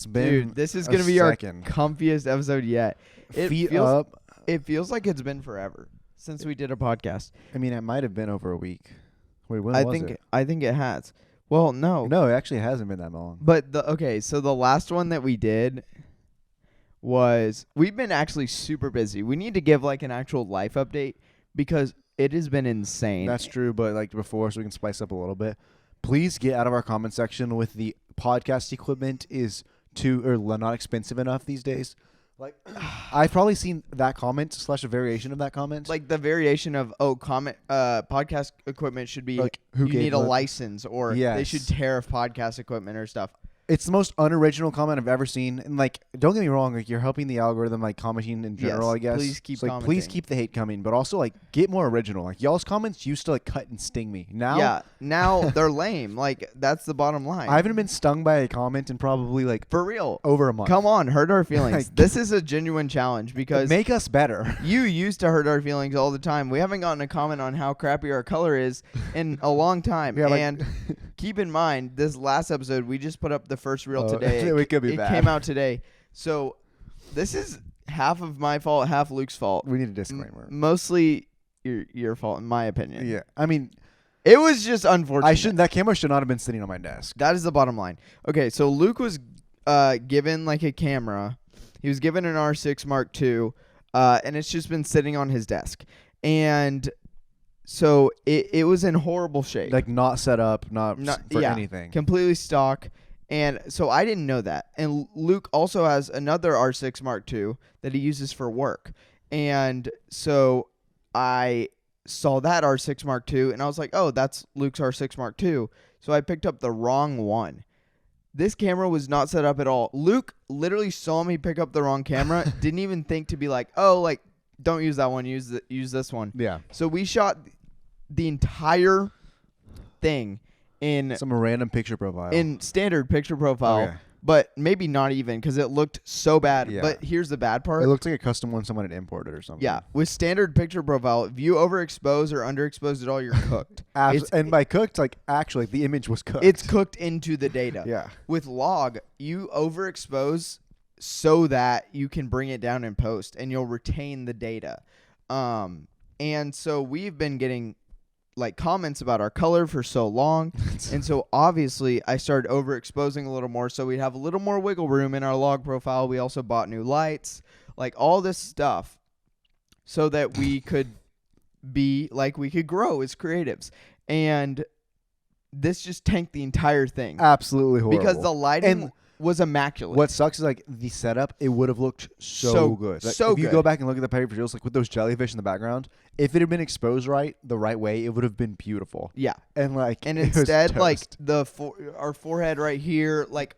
It's been Dude, this is gonna be our comfiest episode yet. Feet up. It feels like it's been forever since we did a podcast. I mean, it might have been over a week. Wait, when was it? I think it has. Well, no. No, it actually hasn't been that long. But so the last one that we did was, we've been actually super busy. We need to give like an actual life update because it has been insane. That's true, but like before, so we can spice up a little bit. Please get out of our comment section with the podcast equipment is not expensive enough these days. Like, I've probably seen that comment / a variation of that comment. Like the variation of podcast equipment should be like, you need a license, or yes. they should tariff podcast equipment or stuff. It's the most unoriginal comment I've ever seen. And like, don't get me wrong, like you're helping the algorithm, like commenting in general, yes, I guess. Please keep commenting. Please keep the hate coming, but also like get more original. Like y'all's comments used to like cut and sting me. Now they're lame. Like that's the bottom line. I haven't been stung by a comment in probably like for real over a month. Come on, hurt our feelings. This is a genuine challenge because make us better. You used to hurt our feelings all the time. We haven't gotten a comment on how crappy our color is in a long time. Yeah, and keep in mind, this last episode we just put up the first reel today. It could be it bad. Came out today. So this is half of my fault, half Luke's fault. We need a disclaimer. Mostly your fault, in my opinion. Yeah. I mean, it was just unfortunate. That camera should not have been sitting on my desk. That is the bottom line. Okay, so Luke was given like a camera. He was given an R6 Mark II, and it's just been sitting on his desk. And so it was in horrible shape. Like not set up, not for anything. Completely stock. And so I didn't know that. And Luke also has another R6 Mark II that he uses for work. And so I saw that R6 Mark II, and I was like, oh, that's Luke's R6 Mark II. So I picked up the wrong one. This camera was not set up at all. Luke literally saw me pick up the wrong camera, didn't even think to be like, oh, like, don't use that one, use this one. Yeah. So we shot the entire thing in some random picture profile. In standard picture profile. Okay. But maybe not even, because it looked so bad. Yeah. But here's the bad part. It looked like a custom one someone had imported or something. Yeah. With standard picture profile, if you overexpose or underexpose at all, you're cooked. And by cooked, like actually the image was cooked. It's cooked into the data. Yeah. With log, you overexpose so that you can bring it down in post and you'll retain the data. And so we've been getting like comments about our color for so long. And so obviously I started overexposing a little more so we'd have a little more wiggle room in our log profile. We also bought new lights, like all this stuff so that we could be like, we could grow as creatives. And this just tanked the entire thing. Absolutely horrible. Because the lighting was immaculate. What sucks is like the setup, it would have looked so good. Like, if you go back and look at the payper like with those jellyfish in the background, if it had been exposed the right way, it would have been beautiful. Yeah. And like instead, like our forehead right here, like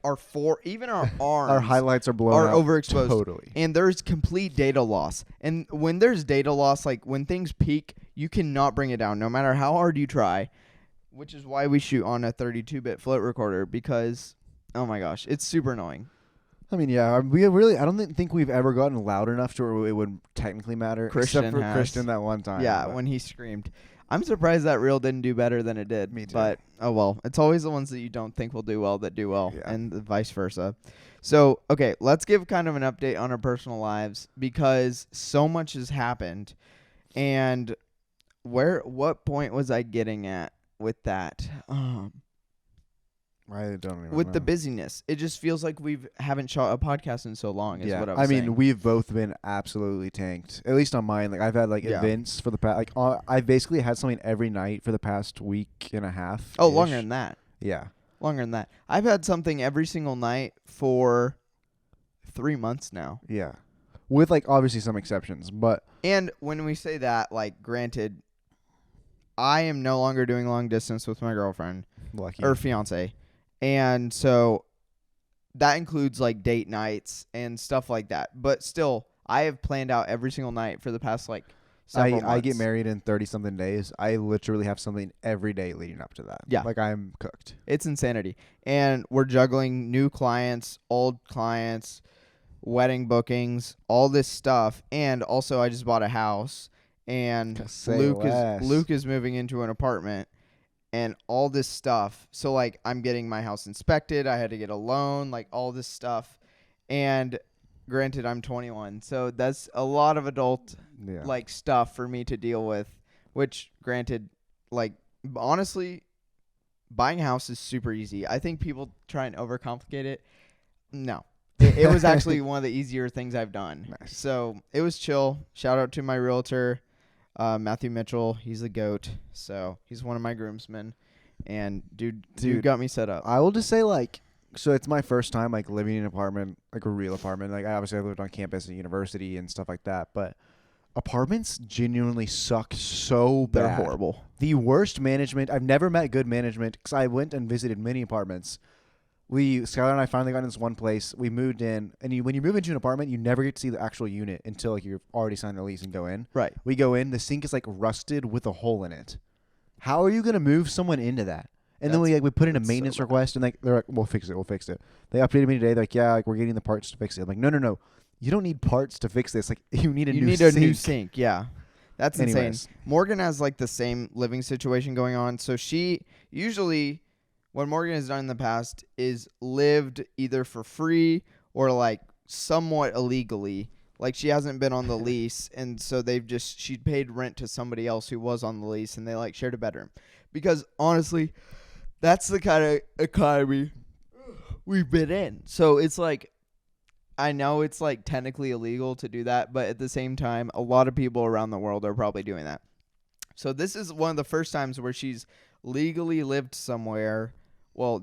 even our arms, our highlights are blown out overexposed. Totally. And there's complete data loss. And when there's data loss, like when things peak, you cannot bring it down no matter how hard you try, which is why we shoot on a 32-bit float recorder because oh my gosh, it's super annoying. I mean, yeah, I don't think we've ever gotten loud enough to where it would technically matter. Christian except for Christian that one time. Yeah, when he screamed. I'm surprised that reel didn't do better than it did. Me too. But, oh well. It's always the ones that you don't think will do well that do well, yeah. And vice versa. So, okay, let's give kind of an update on our personal lives because so much has happened. And what point was I getting at with that? I don't even with know. the busyness. It just feels like we haven't shot a podcast in so long is what I was saying. mean, we've both been absolutely tanked. At least on mine. Like I've had like events for the past I've basically had something every night for the past week and a half. Oh, longer than that. Yeah. Longer than that. I've had something every single night for 3 months now. Yeah. With like obviously some exceptions, but and when we say that, like granted, I am no longer doing long distance with my girlfriend. Lucky. Or fiance. And so that includes like date nights and stuff like that. But still, I have planned out every single night for the past like several months. I get married in 30-something days. I literally have something every day leading up to that. Yeah. Like I'm cooked. It's insanity. And we're juggling new clients, old clients, wedding bookings, all this stuff. And also I just bought a house and Luke is moving into an apartment. and all this stuff. So like I'm getting my house inspected. I had to get a loan, like all this stuff. And granted, I'm 21, so that's a lot of adult like stuff for me to deal with, which granted, like honestly, buying a house is super easy. I think people try and overcomplicate it. No. It was actually one of the easier things I've done. Nice. So it was chill. Shout out to my realtor, Matthew Mitchell. He's the GOAT. So he's one of my groomsmen. And dude got me set up. I will just say, like, so it's my first time, like, living in an apartment, like a real apartment. Like, I lived on campus at university and stuff like that. But apartments genuinely suck so bad. They're horrible. The worst management. I've never met good management because I went and visited many apartments. Skylar and I finally got in this one place. We moved in, and when you move into an apartment, you never get to see the actual unit until like you've already signed the lease and go in. Right. We go in, the sink is like rusted with a hole in it. How are you gonna move someone into that? And then we put in a maintenance request, and like they're like, "We'll fix it. They updated me today. They're like, "Yeah, like we're getting the parts to fix it." I'm like, "No. You don't need parts to fix this. Like you need a new sink. Yeah. That's insane. Morgan has like the same living situation going on. So she usually, what Morgan has done in the past is lived either for free or like somewhat illegally. Like she hasn't been on the lease, and so she paid rent to somebody else who was on the lease, and they like shared a bedroom. Because honestly, that's the kind of economy we've been in. So it's like, I know it's like technically illegal to do that, but at the same time, a lot of people around the world are probably doing that. So this is one of the first times where she's legally lived somewhere. Well,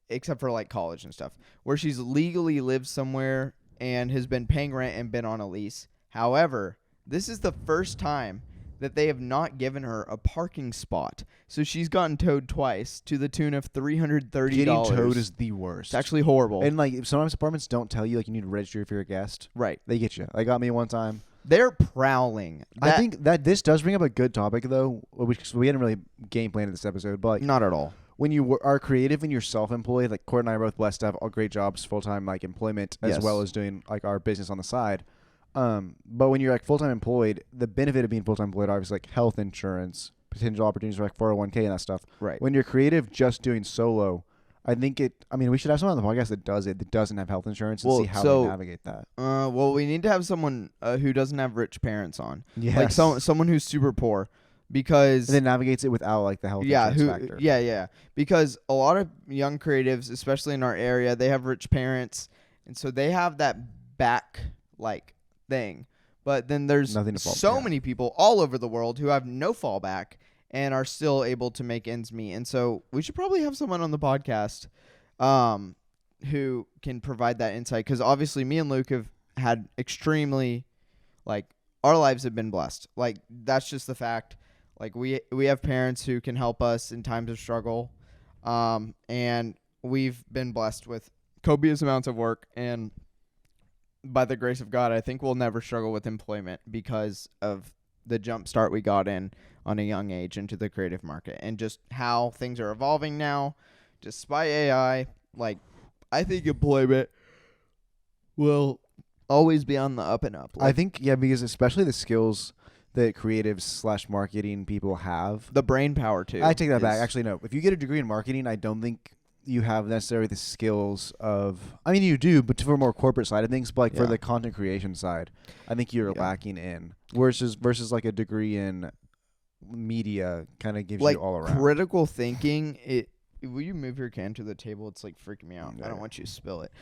except for like college and stuff, where she's legally lived somewhere and has been paying rent and been on a lease. However, this is the first time that they have not given her a parking spot. So she's gotten towed twice to the tune of $330. Getting towed is the worst. It's actually horrible. And like sometimes apartments don't tell you like you need to register if you're a guest. Right. They get you. They got me one time. They're prowling. I think that this does bring up a good topic though, which we hadn't really game planned this episode, but like, not at all. When you are creative and you're self-employed, like Court and I are both blessed to have all great jobs, full-time like employment, as well as doing like our business on the side. But when you're like full-time employed, the benefit of being full-time employed, obviously like health insurance, potential opportunities for like 401k and that stuff. Right. When you're creative, just doing solo, we should have someone on the podcast that does it, that doesn't have health insurance, and see how they navigate that. Well, we need to have someone who doesn't have rich parents on. Yes. Like someone who's super poor. Because and then navigates it without like the health insurance factor. Yeah. Because a lot of young creatives, especially in our area, they have rich parents, and so they have that back like thing. But then there's many people all over the world who have no fallback and are still able to make ends meet. And so we should probably have someone on the podcast who can provide that insight. Because obviously me and Luke have had extremely, like, our lives have been blessed. Like, that's just the fact. Like, we have parents who can help us in times of struggle. And we've been blessed with copious amounts of work. And by the grace of God, I think we'll never struggle with employment because of the jump start we got in on a young age into the creative market. And just how things are evolving now, despite AI. Like, I think employment will always be on the up and up. Like, I think, because especially the skills that creatives / marketing people have. The brain power, too. I take that back. Actually, no. If you get a degree in marketing, I don't think you have necessarily the skills of... I mean, you do, but for a more corporate side of things. But for the content creation side, I think you're lacking in. Versus like a degree in media kind of gives you all around. Critical thinking... Will you move your can to the table? It's like freaking me out. I don't want you to spill it.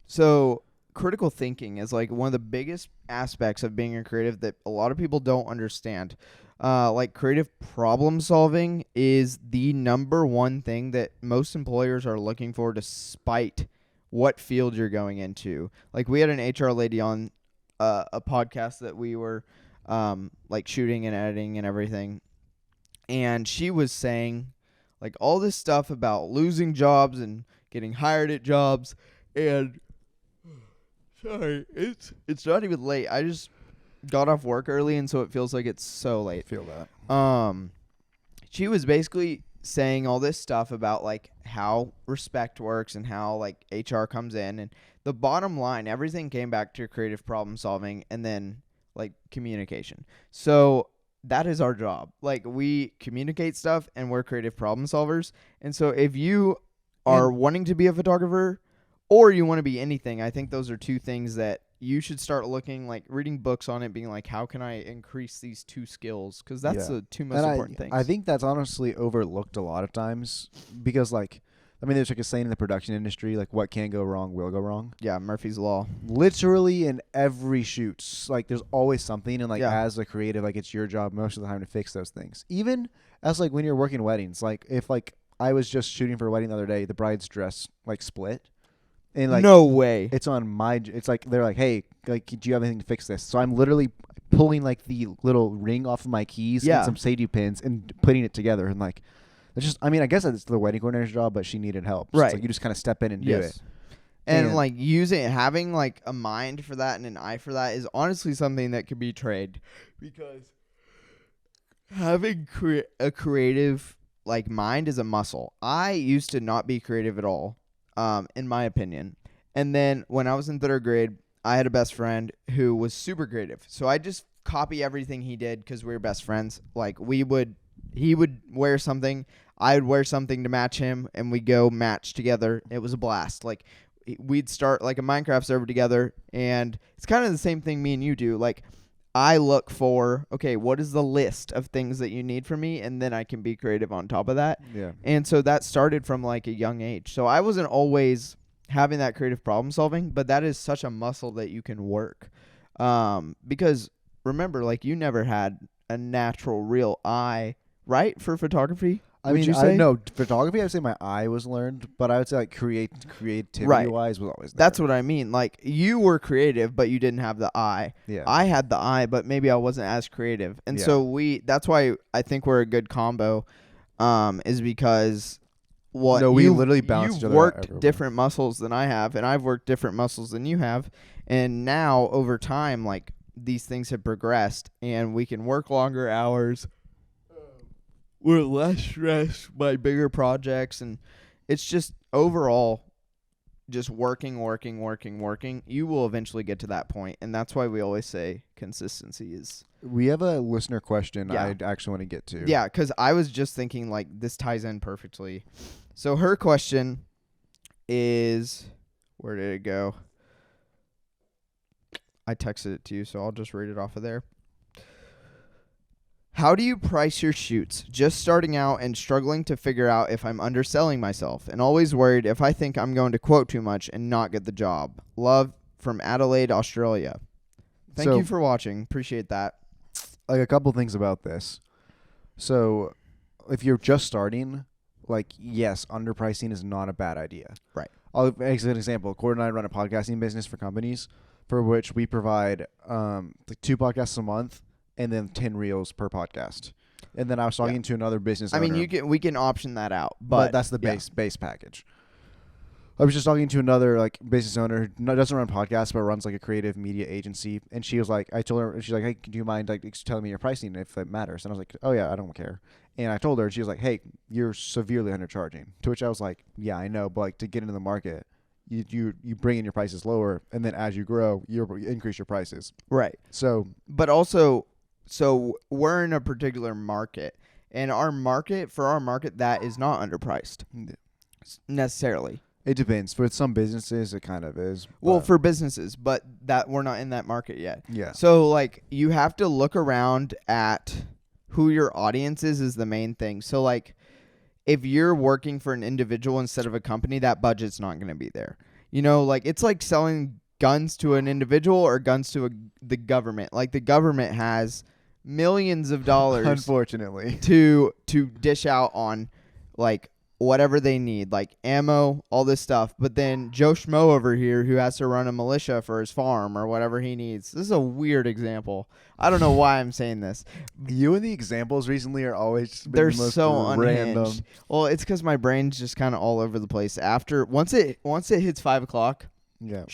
So... critical thinking is like one of the biggest aspects of being a creative that a lot of people don't understand. Like creative problem solving is the number one thing that most employers are looking for despite what field you're going into. Like we had an HR lady on a podcast that we were like shooting and editing and everything. And she was saying like all this stuff about losing jobs and getting hired at jobs and... Sorry, it's not even late. I just got off work early, and so it feels like it's so late. I feel that. She was basically saying all this stuff about like how respect works and how like HR comes in, and the bottom line, everything came back to creative problem solving and then like communication. So that is our job. Like, we communicate stuff and we're creative problem solvers. And so if you are wanting to be a photographer or you want to be anything, I think those are two things that you should start looking, like reading books on it, being like, how can I increase these two skills? Because that's the two most important things. I think that's honestly overlooked a lot of times because, like, I mean, there's like a saying in the production industry, like, what can go wrong will go wrong. Yeah, Murphy's Law. Literally in every shoot, like, there's always something. And, like, as a creative, like, it's your job most of the time to fix those things. Even as, like, when you're working weddings, like, if, like, I was just shooting for a wedding the other day, the bride's dress, like, split. And, like, no way. It's on my, it's like, they're like, hey, like, do you have anything to fix this? So I'm literally pulling, like, the little ring off of my keys and some safety pins and putting it together. And, like, it's just, I mean, I guess it's the wedding coordinator's job, but she needed help. So right. It's like you just kind of step in and do it. And like having like a mind for that and an eye for that is honestly something that could be trained, because having a creative like mind is a muscle. I used to not be creative at all, in my opinion. And then when I was in 3rd grade, I had a best friend who was super creative. So I just copy everything he did because we were best friends. Like he would wear something, I would wear something to match him, and we'd go match together. It was a blast. Like, we'd start like a Minecraft server together, and it's kind of the same thing me and you do. Like, I look for, okay, what is the list of things that you need from me, and then I can be creative on top of that. Yeah. And so that started from like a young age. So I wasn't always having that creative problem solving, but that is such a muscle that you can work. Because remember, like, you never had a natural, real eye, right, for photography? I mean, I know photography, I would say my eye was learned, but I would say like creativity-wise was always there. That's what I mean. Like, you were creative, but you didn't have the eye. Yeah. I had the eye, but maybe I wasn't as creative. And so that's why I think we're a good combo, is because we literally balance each other out. You've worked different muscles than I have, and I've worked different muscles than you have. And now, over time, like, these things have progressed, and we can work longer hours. We're less stressed by bigger projects, and it's just overall just working. You will eventually get to that point, and that's why we always say consistency is... We have a listener question I actually want to get to. Yeah, because I was just thinking, like, this ties in perfectly. So her question is... Where did it go? I texted it to you, so I'll just read it off of there. How do you price your shoots? Just starting out and struggling to figure out if I'm underselling myself, and always worried if I think I'm going to quote too much and not get the job. Love, from Adelaide, Australia. Thank you for watching. Appreciate that. Like, a couple things about this. So if you're just starting, like, yes, underpricing is not a bad idea. Right. I'll make an example. Cord and I run a podcasting business for companies, for which we provide like 2 podcasts a month and then 10 reels per podcast. And then I was talking to another business owner. I mean, we can option that out, but that's the base package. I was just talking to another like business owner who doesn't run podcasts but runs like a creative media agency, and she was like, I told her, she's like, hey, do you mind like telling me your pricing if it matters? And I was like, oh yeah, I don't care. And I told her, and she was like, hey, you're severely undercharging. To which I was like, yeah, I know, but like to get into the market, you bring in your prices lower, and then as you grow, you increase your prices. Right. So, but also, so we're in a particular market, and our market that is not underpriced necessarily. It depends. For some businesses, it kind of is. Well, for businesses, but that we're not in that market yet. Yeah. So like, you have to look around at who your audience is the main thing. So like, if you're working for an individual instead of a company, that budget's not going to be there. You know, like, it's like selling guns to an individual or guns to the government. Like, the government has millions of dollars, unfortunately, to dish out on like whatever they need, like ammo, all this stuff. But then Joe Schmo over here, who has to run a militia for his farm or whatever he needs. This is a weird example. I don't know why I'm saying this. You and the examples recently are always they're the most so random. Unhinged. Well, it's because my brain's just kind of all over the place. Once it hits 5 o'clock. Yeah.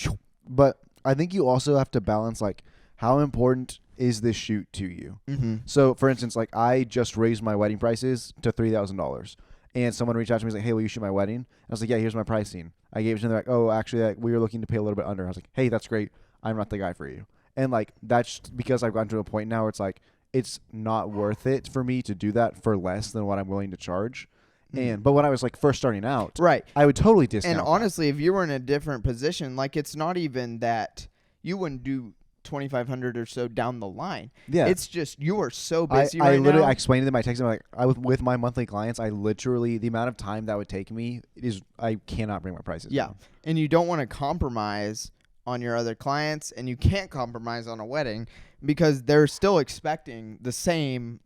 But I think you also have to balance, like, how important is this shoot to you? Mm-hmm. So, for instance, like, I just raised my wedding prices to $3,000. And someone reached out to me and was like, hey, will you shoot my wedding? And I was like, yeah, here's my pricing. I gave it to them. They're like, oh, actually, we were looking to pay a little bit under. I was like, hey, that's great. I'm not the guy for you. And, like, that's because I've gotten to a point now where it's like, it's not worth it for me to do that for less than what I'm willing to charge. But when I was like first starting out, right, I would totally discount. And honestly, if you were in a different position, like it's not even that you wouldn't do 2,500 or so down the line. Yeah, it's just you are so busy I right literally now. I explained to them. I texted them like with my monthly clients. I literally the amount of time that would take me is I cannot bring my prices down. And you don't want to compromise on your other clients, and you can't compromise on a wedding because they're still expecting the same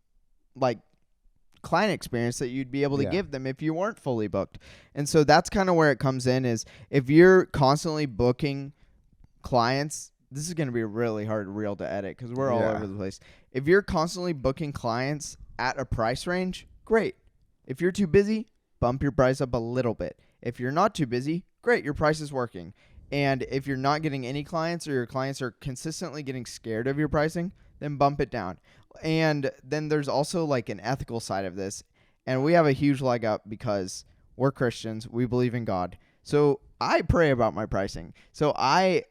like client experience that you'd be able to give them if you weren't fully booked. And so that's kind of where it comes in, is if you're constantly booking clients, this is going to be a really hard reel to edit because we're all over the place. If you're constantly booking clients at a price range, great. If you're too busy, bump your price up a little bit. If you're not too busy, great, your price is working. And if you're not getting any clients, or your clients are consistently getting scared of your pricing, then bump it down. And then there's also like an ethical side of this. And we have a huge leg up because we're Christians. We believe in God. So I pray about my pricing. So I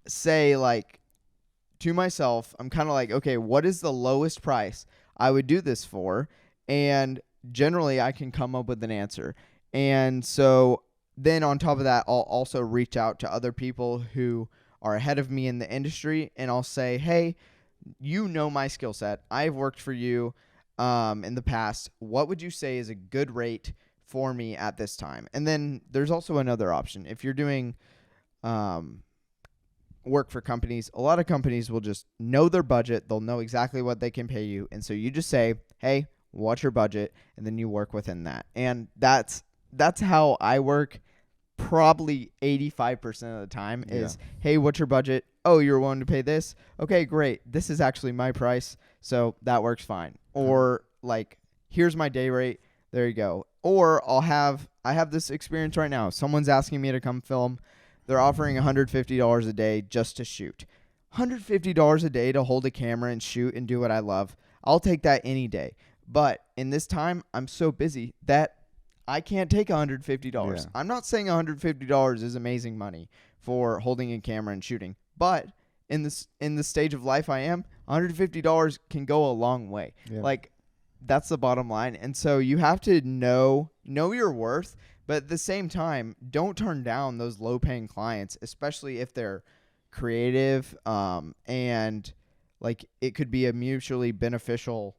say like to myself, I'm kind of like, okay, what is the lowest price I would do this for? And generally I can come up with an answer. And so then on top of that, I'll also reach out to other people who are ahead of me in the industry, and I'll say, hey, you know my skill set. I've worked for you in the past. What would you say is a good rate for me at this time? And then there's also another option. If you're doing work for companies, a lot of companies will just know their budget. They'll know exactly what they can pay you. And so you just say, hey, what's your budget? And then you work within that. And that's how I work probably 85% of the time is, hey, what's your budget? Oh, you're willing to pay this? Okay, great. This is actually my price, so that works fine. Or like, here's my day rate. There you go. Or I have this experience right now. Someone's asking me to come film. They're offering $150 a day just to shoot. $150 a day to hold a camera and shoot and do what I love. I'll take that any day. But in this time, I'm so busy that I can't take $150. Yeah. I'm not saying $150 is amazing money for holding a camera and shooting, but in the stage of life I am, $150 can go a long way. Yeah. Like, that's the bottom line. And so you have to know your worth, but at the same time, don't turn down those low-paying clients, especially if they're creative, and like it could be a mutually beneficial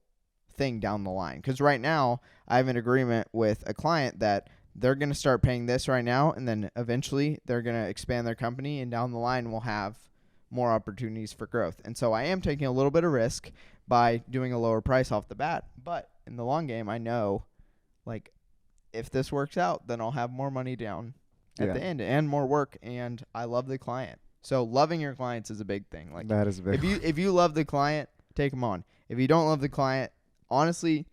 thing down the line. Because right now, I have an agreement with a client that they're going to start paying this right now, and then eventually they're going to expand their company, and down the line we'll have more opportunities for growth. And so I am taking a little bit of risk by doing a lower price off the bat. But in the long game, I know, like, if this works out, then I'll have more money down at the end and more work, and I love the client. So loving your clients is a big thing. Like, that is a big if you love the client, take them on. If you don't love the client, honestly,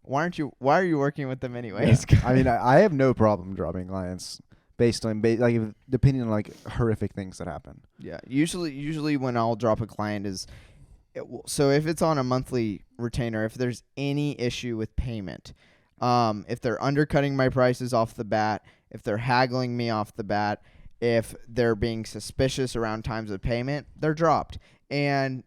why are you working with them anyways? Yeah. I mean, I have no problem dropping clients based on like depending on like horrific things that happen. Yeah, usually when I'll drop a client is, so if it's on a monthly retainer, if there's any issue with payment, if they're undercutting my prices off the bat, if they're haggling me off the bat, if they're being suspicious around times of payment, they're dropped. And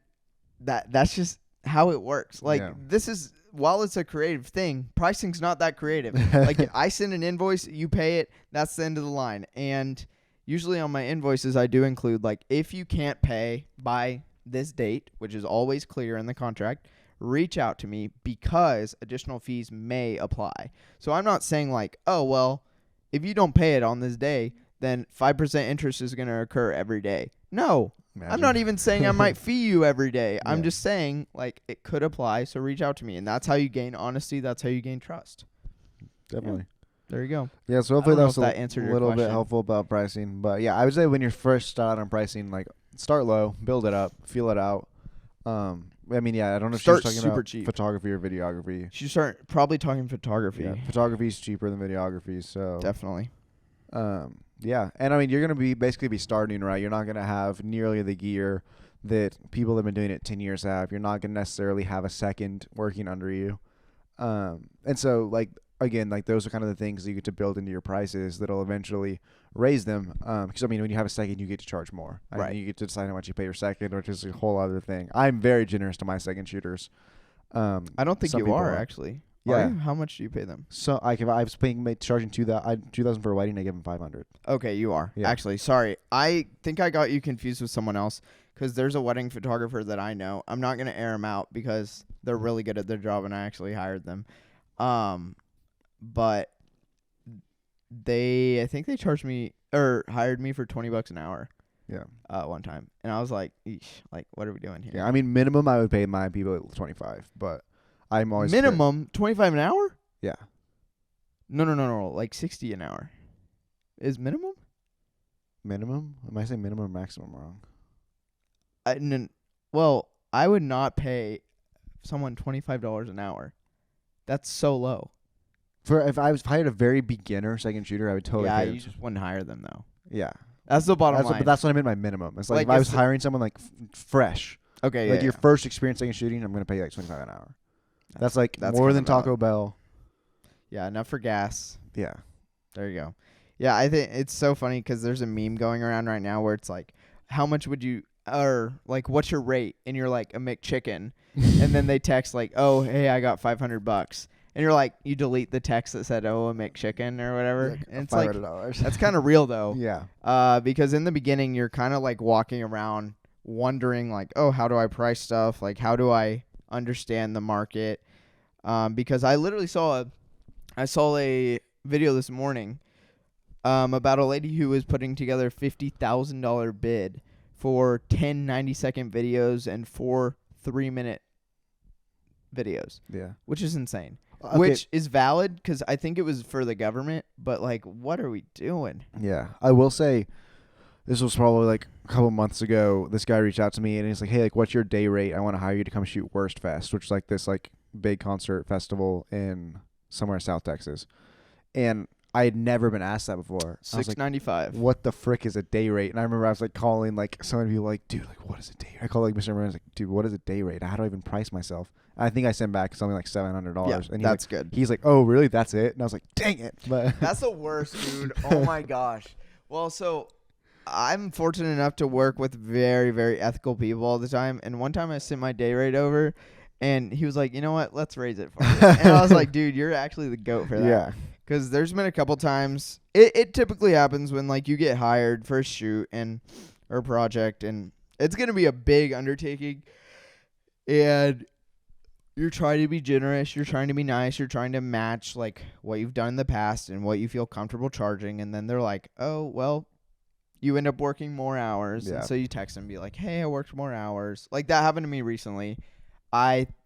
that's just how it works. Like, this is, while it's a creative thing, pricing's not that creative. Like, I send an invoice, you pay it, that's the end of the line. And usually on my invoices, I do include, like, if you can't pay by this date, which is always clear in the contract, reach out to me because additional fees may apply. So I'm not saying like, oh, well, if you don't pay it on this day, then 5% interest is going to occur every day. No. Imagine. I'm not even saying I might fee you every day. Yeah. I'm just saying, like, it could apply, so reach out to me. And that's how you gain honesty. That's how you gain trust. Definitely. Yeah. There you go. Yeah, so hopefully that answered a little bit helpful about pricing. But, yeah, I would say when you're first starting on pricing, like, start low, build it up, feel it out. I mean, yeah, I don't know if she's talking about cheap. Photography or videography. She's probably talking photography. Yeah, photography is cheaper than videography, so. Definitely. Yeah, and I mean, you're going to basically be starting, right? You're not going to have nearly the gear that people that have been doing it 10 years have. You're not going to necessarily have a second working under you. And so, like, again, like, those are kind of the things that you get to build into your prices that'll eventually raise them. Because, I mean, when you have a second, you get to charge more. Right. And you get to decide how much you pay your second, which is a whole other thing. I'm very generous to my second shooters. I don't think some you people are actually. Yeah. Are you? How much do you pay them? So I was charging 2,000 for a wedding. I give them 500. Okay, you are. Yeah. Actually, sorry. I think I got you confused with someone else because there's a wedding photographer that I know. I'm not going to air them out because they're really good at their job and I actually hired them. But I think they charged me or hired me for $20 an hour. Yeah. One time. And I was like, eesh, like, what are we doing here? Yeah. I mean, minimum I would pay my people 25, but I'm always Minimum 25 an hour? Yeah. No. Like 60 an hour. Is minimum? Minimum? Am I saying minimum or maximum wrong? Well, I would not pay someone $25 an hour. That's so low. If I hired a very beginner second shooter, I would totally pay them. You just wouldn't hire them though. Yeah. That's the bottom line. But that's what I meant by minimum. It's like Like if I if was hiring someone like fresh, Okay, like your first experience second shooting, I'm going to pay you like 25 an hour. That's more kind than of Taco Bell. Yeah, enough for gas. Yeah. There you go. Yeah, I think it's so funny because there's a meme going around right now where it's like, how much would you, or like, what's your rate? And you're like a McChicken, and then they text like, oh, hey, I got $500. And you're like, you delete the text that said, oh, a McChicken or whatever. Yeah, and it's like, $500. that's kind of real though. Yeah. Because in the beginning, you're kind of like walking around wondering like, oh, how do I price stuff? Like, how do I understand the market? Because I literally saw a video this morning about a lady who was putting together $50,000 bid for 10 90-second videos and 4 3-minute videos. Yeah. Which is insane. Okay. Which is valid because I think it was for the government, but like, what are we doing? Yeah. I will say, this was probably like a couple months ago. This guy reached out to me and he's like, hey, like, what's your day rate? I want to hire you to come shoot Worst Fest, which is like this like big concert festival in somewhere in South Texas. And I had never been asked that before. $695. What the frick is a day rate? And I remember I was like calling like so many people like, dude, like what is a day rate? I called like Mr. Moran, I was like, dude, what is a day rate? How do I even price myself? And I think I sent back something like $700. Yeah, and that's like, good. He's like, oh, really? That's it? And I was like, dang it. But That's the worst, dude. Oh my gosh. Well, so I'm fortunate enough to work with very, very ethical people all the time. And one time I sent my day rate over and he was like, you know what? Let's raise it for you. And I was like, dude, you're actually the GOAT for that. yeah. Because there's been a couple times. It typically happens when like you get hired for a shoot or project, and it's gonna be a big undertaking, and you're trying to be generous, you're trying to be nice, you're trying to match like what you've done in the past and what you feel comfortable charging, and then they're like, oh well, you end up working more hours, Yeah. and so you text them and be like, hey, I worked more hours. Like that happened to me recently.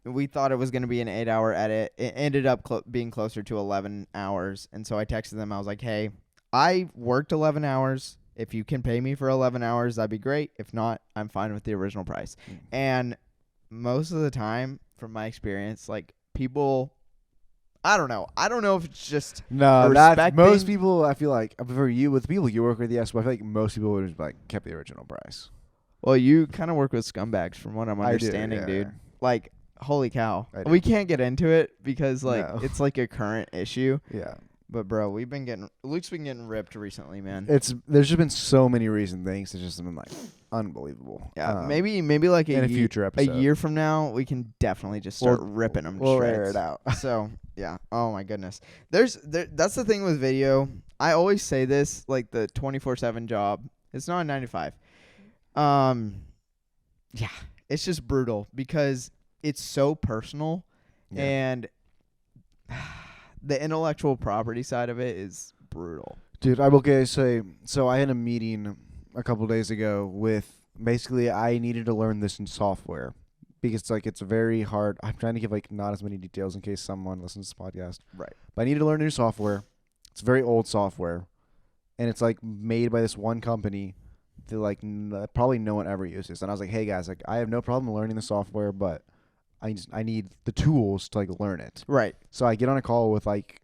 We thought it was going to be an 8-hour edit. It ended up being closer to 11 hours. And so I texted them. I was like, hey, I worked 11 hours. If you can pay me for 11 hours, that'd be great. If not, I'm fine with the original price. And most of the time, from my experience, like people, I don't know. I don't know if it's just that's most people. I feel like for you with the people you work with, yes, but I feel like most people would have like kept the original price. Well, you kind of work with scumbags, from what I'm understanding, yeah. dude. Like, holy cow. I do. We can't get into it because, like, No. it's like a current issue. Yeah. But, bro, Luke's been getting ripped recently, man. There's just been so many recent things. It's just been like unbelievable. Yeah, maybe like in a future episode. A year from now, we can definitely just start ripping them. We'll shreds. air it out. So, yeah. Oh, my goodness. That's the thing with video. I always say this, like the 24/7 job. It's not a 9 to 5. Yeah, it's just brutal because it's so personal, Yeah. and the intellectual property side of it is brutal. Dude, I'm okay to say, so I had a meeting a couple days ago with, basically I needed to learn this in software because like it's very hard. I'm trying to give like not as many details in case someone listens to this podcast. Right. But I needed to learn new software. It's very old software, and it's like made by this one company that like probably no one ever uses. And I was like, hey guys, like I have no problem learning the software, but I need the tools to like learn it. Right. So I get on a call with like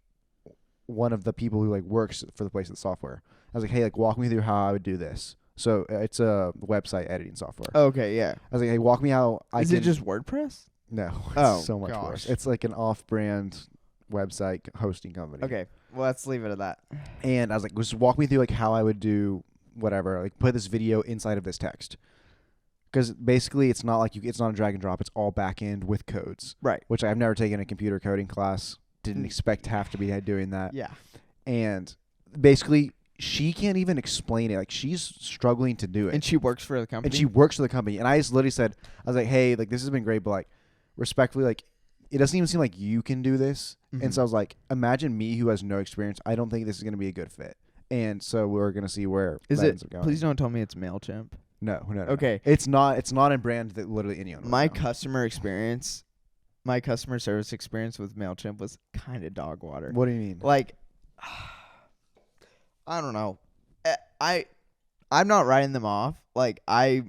one of the people who like works for the place of the software. I was like, hey, like walk me through how I would do this. So it's a website editing software. Okay, yeah. I was like, hey, walk me how Is it just WordPress? No. Oh, It's so much gosh. worse. It's like an off-brand website hosting company. Okay, well, let's leave it at that. And I was like, just walk me through like how I would do whatever, like put this video inside of this text. because basically it's not a drag and drop. It's all back end with codes, Right. which I've never taken a computer coding class. Didn't expect to have to be doing that. Yeah. And basically, she can't even explain it. Like, she's struggling to do it. And she works for the company. And she works for the company. And I just literally said, I was like, hey, like, this has been great, but like, respectfully, like, it doesn't even seem like you can do this. Mhm. And so I was like, imagine me who has no experience. I don't think this is going to be a good fit. And so we're going to see where Is that it? ends up going. Please don't tell me it's MailChimp. No. Okay. It's not a brand that literally anyone would My know. customer service experience with MailChimp was kind of dog water. What do you mean? Like, I don't know. I'm not writing them off. Like, I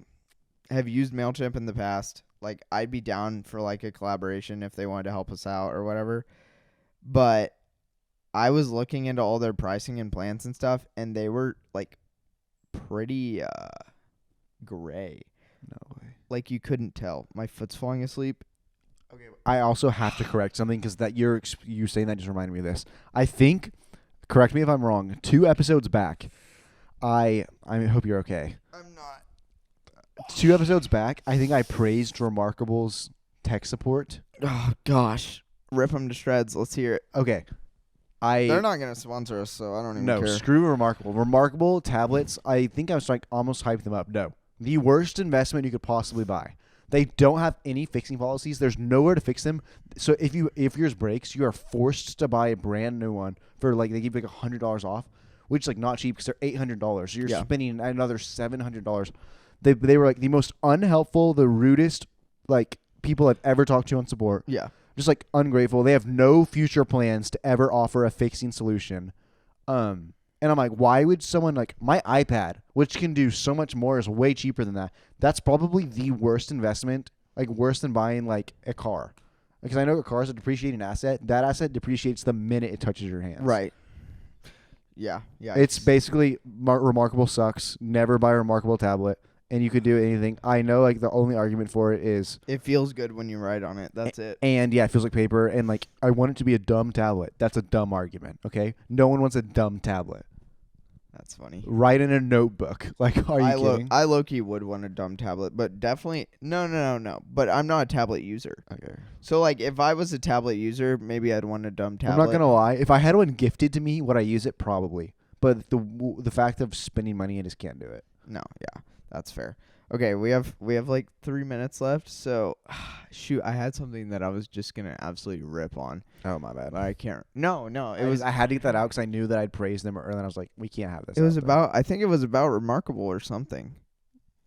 have used MailChimp in the past. Like, I'd be down for like a collaboration if they wanted to help us out or whatever. But I was looking into all their pricing and plans and stuff, and they were like pretty gray. No way. Like, you couldn't tell. My foot's falling asleep. Okay. I also have to correct something because that you saying that just reminded me of this. I think, correct me if I'm wrong, 2 episodes back, I hope you're okay. I'm not. 2 episodes back, I think I praised Remarkable's tech support. Oh gosh, rip them to shreds. Let's hear it. Okay. They're not gonna sponsor us, so I don't even No, care. screw Remarkable. Remarkable tablets, I think I was like almost hyped them up. No. The worst investment you could possibly buy. They don't have any fixing policies. There's nowhere to fix them. So if yours breaks, you are forced to buy a brand new one for like they give you like $100 off, which is like not cheap because they're $800. So you're spending another $700. They were like the most unhelpful, the rudest like people I've ever talked to on support. Yeah. Just like ungrateful. They have no future plans to ever offer a fixing solution. And I'm like, why would someone like my iPad, which can do so much more, is way cheaper than that. That's probably the worst investment, like worse than buying like a car. Because I know a car is a depreciating asset. That asset depreciates the minute it touches your hands. Right. Yeah. Yeah. It's basically Remarkable sucks. Never buy a Remarkable tablet. And you could do anything. I know like the only argument for it is it feels good when you write on it. That's it. And yeah, it feels like paper. And like I want it to be a dumb tablet. That's a dumb argument. Okay, no one wants a dumb tablet. That's funny. Write in a notebook. Like, are you kidding? I low-key would want a dumb tablet, but definitely no. But I'm not a tablet user. Okay. So like, if I was a tablet user, maybe I'd want a dumb tablet. I'm not gonna lie. If I had one gifted to me, would I use it? Probably. But the fact of spending money, I just can't do it. No. Yeah, that's fair. Okay, we have like 3 minutes left. So, shoot, I had something that I was just gonna absolutely rip on. Oh my bad. But I can't. No. I had to get that out because I knew that I'd praised them earlier, and I was like, we can't have this. It was about. I think it was about Remarkable or something.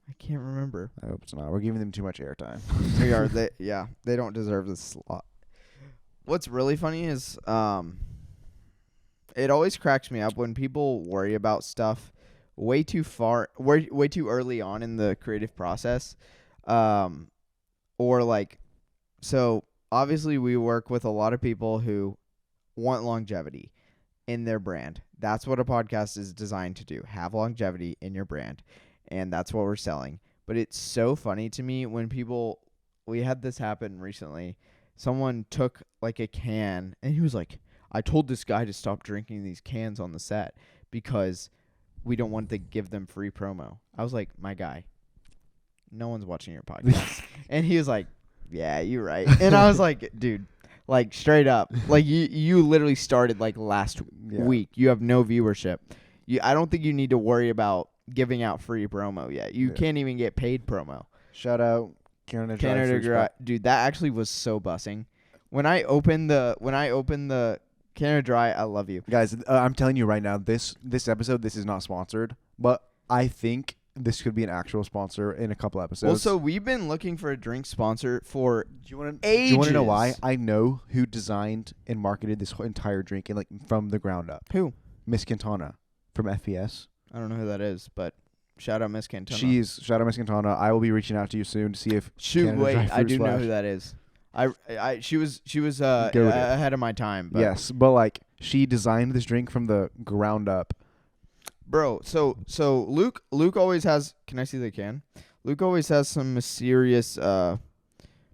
I can't remember. I hope it's not. We're giving them too much airtime. We are. They don't deserve this slot. What's really funny is it always cracks me up when people worry about stuff way too early on in the creative process, or like, so obviously we work with a lot of people who want longevity in their brand. That's what a podcast is designed to do, have longevity in your brand, and that's what we're selling. But it's so funny to me when we had this happen recently. Someone took like a can and he was like, I told this guy to stop drinking these cans on the set because we don't want to give them free promo. I was like, my guy, no one's watching your podcast. And he was like, yeah, you're right. And I was like, dude, like straight up, like you literally started like last week. You have no viewership. I don't think you need to worry about giving out free promo yet. You can't even get paid promo. Shout out Canada Dry. Dude, that actually was so bussing. When I opened the Canada Dry, I love you. Guys, I'm telling you right now, this episode, this is not sponsored, but I think this could be an actual sponsor in a couple episodes. Well, so we've been looking for a drink sponsor for ages. Do you want to know why? I know who designed and marketed this whole entire drink and like from the ground up. Who? Miss Quintana from FPS. I don't know who that is, but shout out Miss Quintana. Shout out Miss Quintana. I will be reaching out to you soon to see if I do know who that is. She was ahead of my time. But yes, but like she designed this drink from the ground up. Bro, so Luke always has. Can I see the can? Luke always has some mysterious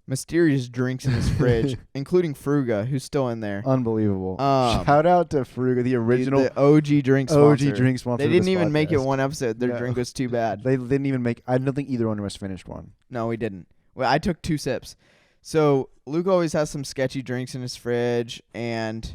mysterious drinks in his fridge, including Fruga, who's still in there. Unbelievable. Shout out to Fruga, the original the OG drink sponsor. OG drink sponsor. They of didn't this even make it podcast. one episode. Their drink was too bad. They didn't even make. I don't think either one of us finished one. No, we didn't. Well, I took 2 sips. So Luke always has some sketchy drinks in his fridge, and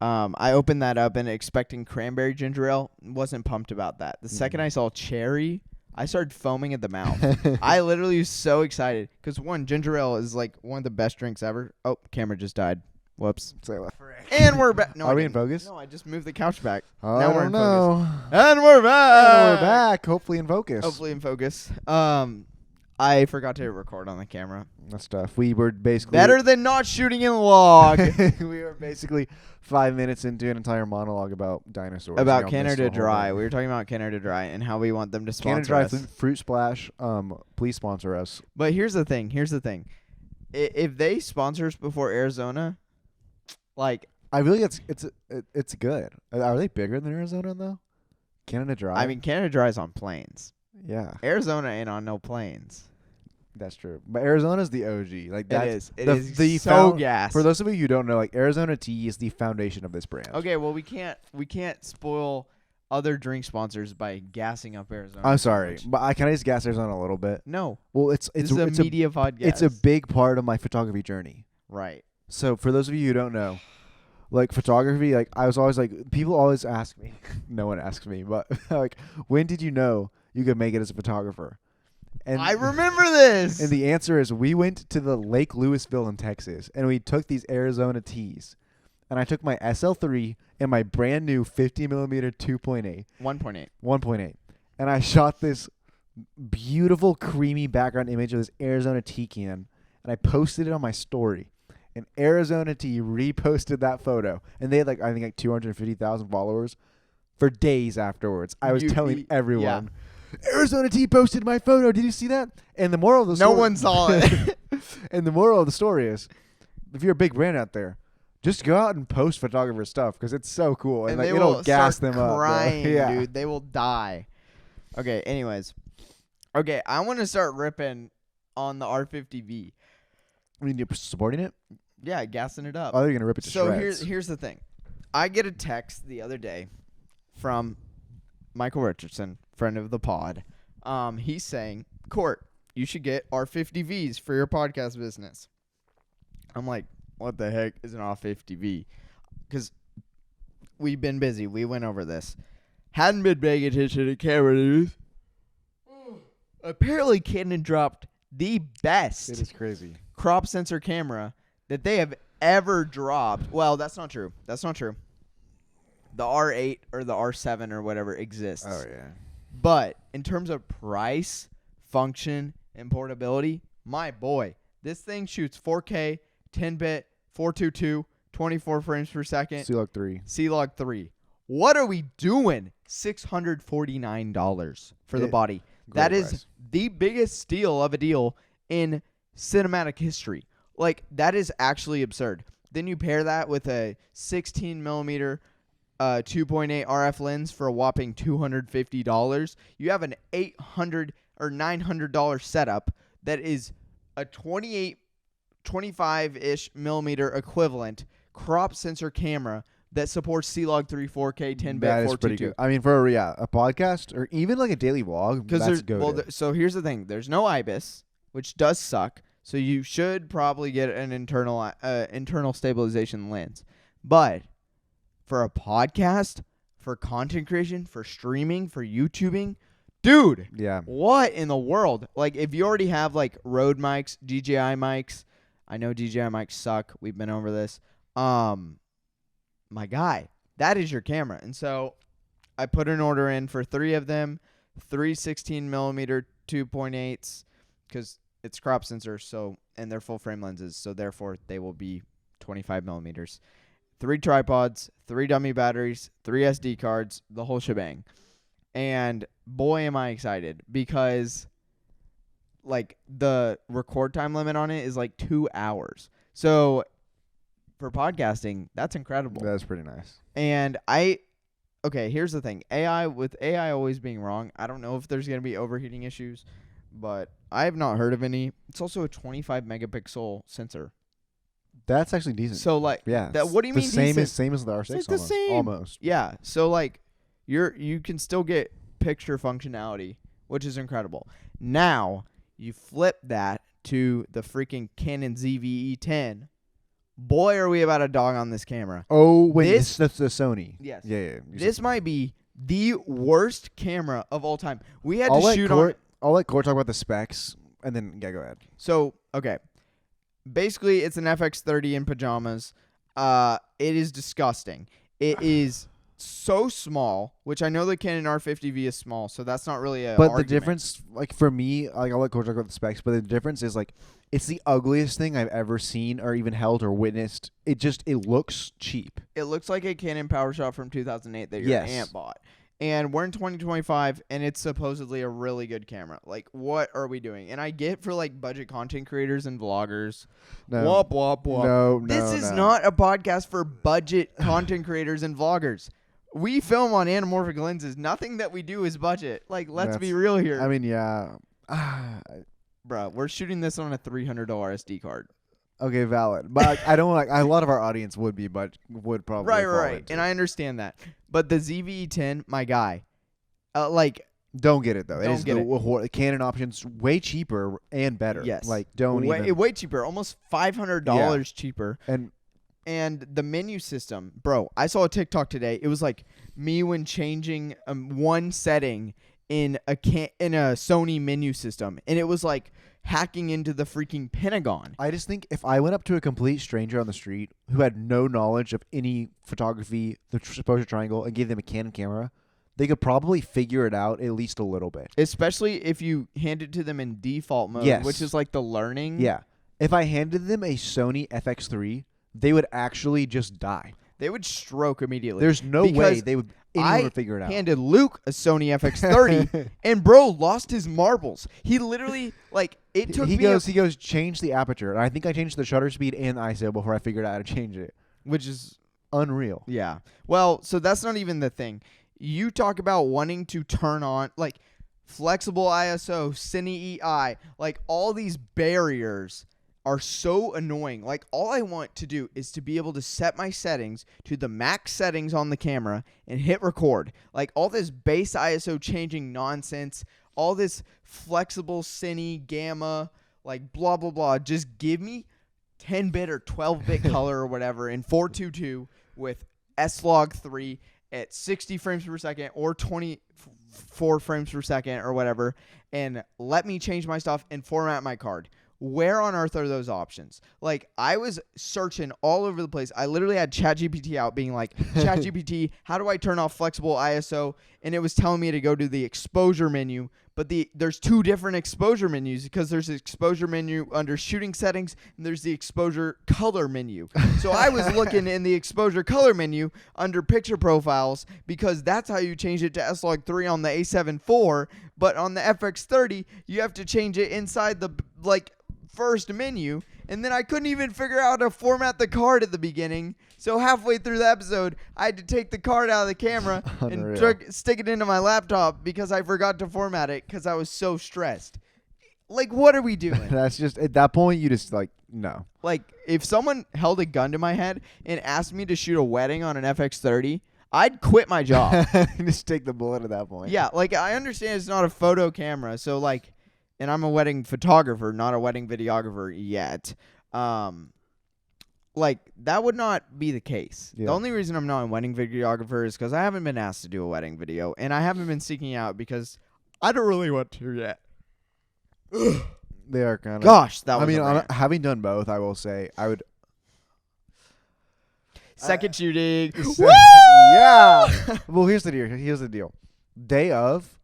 I opened that up and expecting cranberry ginger ale. Wasn't pumped about that. The second I saw cherry, I started foaming at the mouth. I literally was so excited because ginger ale is like one of the best drinks ever. Oh, camera just died. Whoops. And we're back. No, Are we in focus? No, I just moved the couch back. Now we're in focus. And we're back. And we're back. Hopefully in focus. Hopefully in focus. I forgot to record on the camera. That's tough. We were basically better than not shooting in log. We were basically 5 minutes into an entire monologue about dinosaurs. About Canada Dry. We were talking about Canada Dry and how we want them to sponsor Canada Dry us. Fruit Splash. Please sponsor us. But here's the thing. If they sponsor us before Arizona, like I really it's good. Are they bigger than Arizona though? Canada Dry. I mean, Canada Dry is on planes. Yeah, Arizona ain't on no planes. that's true. But Arizona's the OG. Like that's It is the so gas. For those of you who don't know, like Arizona tea is the foundation of this brand. Okay, well we can't spoil other drink sponsors by gassing up Arizona. I'm sorry, but can I just gas Arizona a little bit? No. Well, it's This is a media podcast. It's a big part of my photography journey. Right. So for those of you who don't know, like photography, like I was always like, people always ask me, no one asks me, but like, when did you know you could make it as a photographer? And I remember this. And the answer is we went to the Lake Louisville in Texas and we took these Arizona tees. And I took my SL3 and my brand new 50mm 2.8. 1.8. And I shot this beautiful creamy background image of this Arizona tea can. And I posted it on my story. And Arizona Tea reposted that photo. And they had I think 250,000 followers for days afterwards. I was telling everyone. Yeah. Arizona Tea posted my photo. Did you see that? And the moral of the story. No one saw it. And the moral of the story is, if you're a big brand out there, just go out and post photographer stuff because it's so cool. And it'll gas them up. Crying, yeah. Dude. They will die. Okay, anyways. Okay, I want to start ripping on the R50V. I mean, you're supporting it? Yeah, gassing it up. Oh, you're going to rip it to shreds. So here's the thing. I get a text the other day from Michael Richardson, friend of the pod. He's saying, Court, you should get R50Vs for your podcast business. I'm like, what the heck is an R50V? Because we've been busy. We went over this. Hadn't been paying attention to camera news. Apparently, Canon dropped the best It is crazy. crop sensor camera that they have ever dropped. Well, that's not true. The R8 or the R7 or whatever exists. Oh, yeah. But in terms of price, function, and portability, my boy, this thing shoots 4K, 10-bit, 422, 24 frames per second. C-Log 3. C-Log 3. What are we doing? $649 for the body. That is the biggest steal of a deal in cinematic history. Like, that is actually absurd. Then you pair that with a 16mm 2.8 RF lens for a whopping $250. You have an $800 or $900 setup that is a 25-ish millimeter equivalent crop sensor camera that supports C-Log 3, 4K, 10-bit, That is pretty 422. good. I mean, for a podcast or even like a daily vlog, that's good. So here's the thing. There's no IBIS, which does suck. So you should probably get an internal stabilization lens. But for a podcast, for content creation, for streaming, for YouTubing, dude, yeah. What in the world? Like, if you already have like Rode mics, DJI mics, I know DJI mics suck. We've been over this. My guy, that is your camera. And so I put an order in for 3 of them, 3 16mm 2.8s, because it's crop sensor, and they're full frame lenses, so therefore they will be 25 millimeters. 3 tripods, 3 dummy batteries, 3 SD cards, the whole shebang. And boy, am I excited, because like the record time limit on it is like 2 hours. So for podcasting, that's incredible. That's pretty nice. And okay, here's the thing. With AI always being wrong, I don't know if there's going to be overheating issues, but I have not heard of any. It's also a 25 megapixel sensor. That's actually decent. So like, yeah, what do you mean? Same decent? as the R6. It's like the same. Almost. Yeah. So like, you can still get picture functionality, which is incredible. Now you flip that to the freaking Canon ZV-E10. Boy, are we about a dog on this camera. Oh, wait, that's the Sony. Yes. Yeah. This might be the worst camera of all time. We had to shoot on. I'll let Core talk about the specs, and then go ahead. So, okay. Basically, it's an FX30 in pajamas. It is disgusting. It is so small, which I know the Canon R50V is small, so that's not really a But argument. the difference, like, for me, like, I'll let Core talk about the specs, but the difference is, like, it's the ugliest thing I've ever seen or even held or witnessed. It looks cheap. It looks like a Canon PowerShot from 2008 that your aunt bought. And we're in 2025, and it's supposedly a really good camera. Like, what are we doing? And I get for, like, budget content creators and vloggers. No. Wop, wop, wop. No, This is not a podcast for budget content creators and vloggers. We film on anamorphic lenses. Nothing that we do is budget. Like, let's be real here. I mean, yeah. Bro, we're shooting this on a $300 SD card. Okay, valid. But I don't like. A lot of our audience would be, but would probably Right. And I understand that. But the ZV-E10, my guy, don't get it though. Don't get the Canon options way cheaper and better. Yes. Like don't way cheaper, almost $500 cheaper. And the menu system, bro. I saw a TikTok today. It was like me when changing one setting in a Sony menu system, and it was like hacking into the freaking Pentagon. I just think if I went up to a complete stranger on the street who had no knowledge of any photography, the exposure triangle, and gave them a Canon camera, they could probably figure it out at least a little bit. Especially if you hand it to them in default mode, which is like the learning. Yeah. If I handed them a Sony FX3, they would actually just die. They would stroke immediately. There's no way anyone would figure it out. I handed Luke a Sony FX30, and bro lost his marbles. He literally, like, it took he goes, change the aperture. And I think I changed the shutter speed and ISO before I figured out how to change it. Which is unreal. Yeah. Well, so that's not even the thing. You talk about wanting to turn on, like, flexible ISO, Cine EI, like, all these barriers are so annoying. Like, all I want to do is to be able to set my settings to the max settings on the camera and hit record. Like, all this base ISO changing nonsense, all this flexible Cine, gamma, like, blah, blah, blah. Just give me 10-bit or 12-bit color or whatever in 422 with S-Log 3 at 60 frames per second or 24 frames per second or whatever, and let me change my stuff and format my card. Where on earth are those options? Like, I was searching all over the place. I literally had ChatGPT out being like, ChatGPT, how do I turn off flexible ISO? And it was telling me to go to the exposure menu. But there's two different exposure menus because there's the exposure menu under shooting settings and there's the exposure color menu. So I was looking in the exposure color menu under picture profiles because that's how you change it to S-Log 3 on the A7 IV. But on the FX30, you have to change it inside the, like, first menu, and then I couldn't even figure out how to format the card at the beginning. So halfway through the episode, I had to take the card out of the camera and stick it into my laptop because I forgot to format it because I was so stressed. Like, what are we doing? That's just, at that point, you just, like, no. Like, if someone held a gun to my head and asked me to shoot a wedding on an FX30, I'd quit my job. Just take the bullet at that point. Yeah, like, I understand it's not a photo camera, so, like, and I'm a wedding photographer, not a wedding videographer yet. Like, that would not be the case. Yeah. The only reason I'm not a wedding videographer is because I haven't been asked to do a wedding video, and I haven't been seeking out because I don't really want to yet. They are kind of. Gosh, that was having done both, I will say, I would. Second shooting. Yeah. Well, here's the deal. Day of,